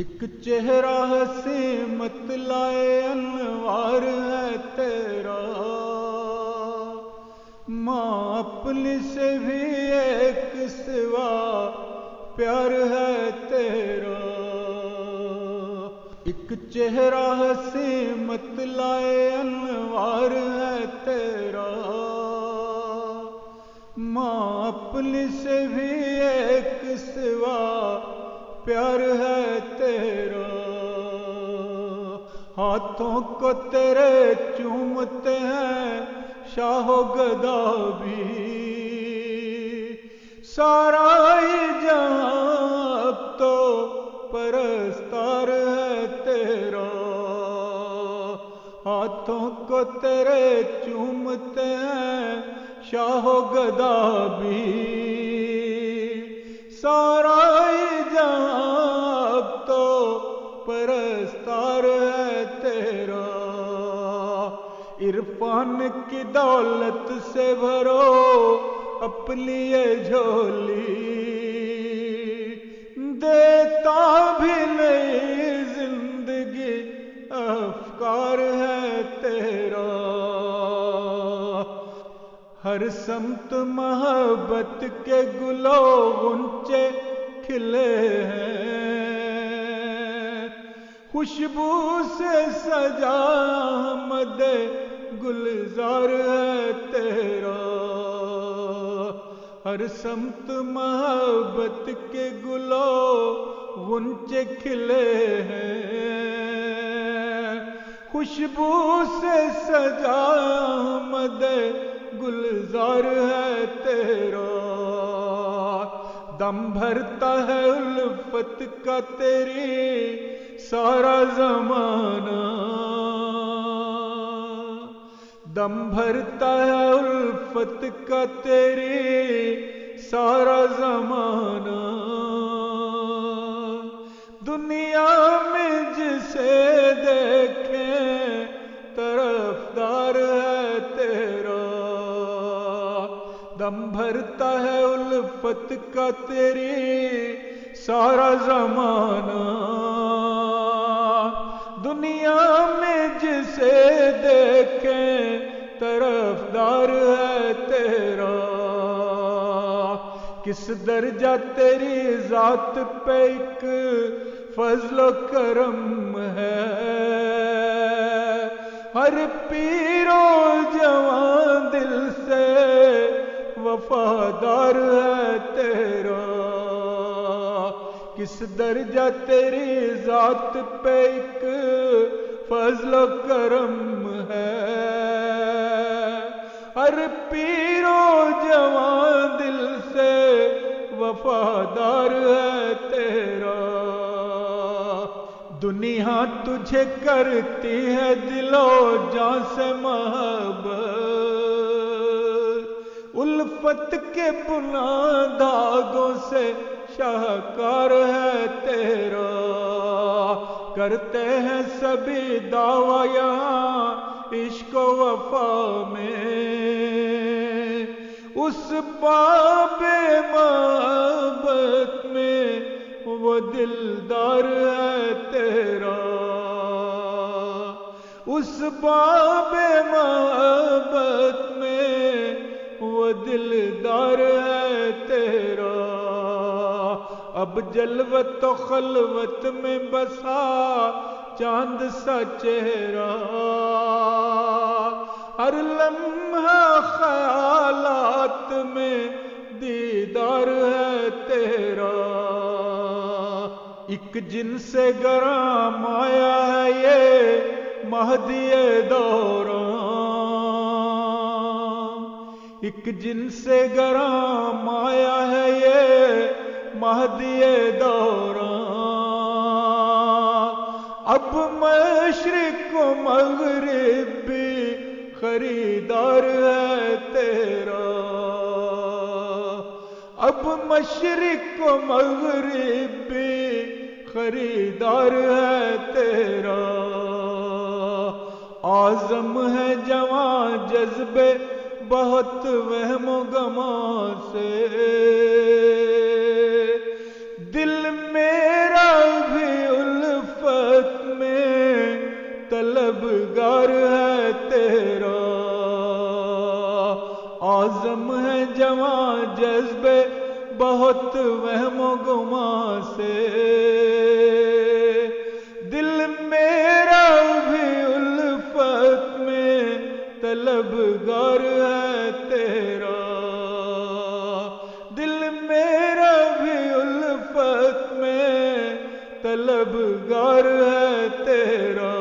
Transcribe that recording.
ایک چہرہ ہنسی مت لائے انوار ہے تیرا، ماں اپنی سے بھی ایک سوا پیار ہے تیرا۔ ایک چہرہ ہنسی مت لائے انوار ہے تیرا، ماں اپنی سے بھی ایک سوا پیار ہے تیرا۔ ہاتھوں کو تیرے چومتے ہیں شاہ و گدا بھی، سارا ہی جہاں اب تو پرستار ہے تیرا۔ ہاتھوں کو تیرے چومتے ہیں شاہ و گدا بھی، سارا ہی جہاں اب تو پرستار ہے تیرا۔ عرفان کی دولت سے بھرو اپنی یہ جھولی، دیتا بھی نہیں زندگی افکار ہے تیرا۔ ہر سمت محبت کے گلو غنچے کھلے ہیں، خوشبو سے سجا احمد گلزار ہے تیرا۔ ہر سمت محبت کے گلو غنچے کھلے ہیں، خوشبو سے سجا احمد گلزار ہے تیرا۔ دم بھرتا ہے الفت کا تیری سارا زمانہ، دم بھرتا ہے الفت کا تیری سارا زمانہ۔ دنیا میں جسے دیکھیں طرفدار ہے تیرا، دم بھرتا ہے الفت کا تیری سارا زمانہ۔ دنیا میں جسے دیکھیں طرفدار ہے تیرا۔ کس درجہ تیری ذات پہ ایک فضل و کرم ہے، ہر پیر و جوان دل سے وفادار ہے تیرا۔ کس درجہ تیری ذات پہ ایک فضل و کرم ہے، ہر پیر و جوان دل سے وفادار ہے تیرا۔ دنیا تجھے کرتی ہے دل و جان سے محبت، الفت کے بنا داغوں سے شاہکار ہے تیرا۔ کرتے ہیں سبھی دعویٰ یہاں عشق و وفا میں، اس باب محبت میں وہ دلدار ہے تیرا۔ اس باب محبت میں وہ دلدار ہے تیرا۔ اب جلوت و خلوت میں بسا چاند سا چہرہ، ہر لمحہ خیالات میں دیدار ہے تیرا۔ ایک جن سے گرام آیا ہے یہ مہدی دوران، ایک جن سے گرام آیا ہے یہ مہدی دوران۔ اب مشرق و مغرب بھی خریدار ہے تیرا، اب مشرق و مغرب بھی خریدار ہے تیرا۔ اعظم ہے جوان جذبے بہت وہم و گماں سے، دل میرا بھی جذبے بہت وہم و گما سے، دل میرا بھی الفت میں طلبگار ہے تیرا، دل میرا بھی الفت میں طلبگار ہے تیرا،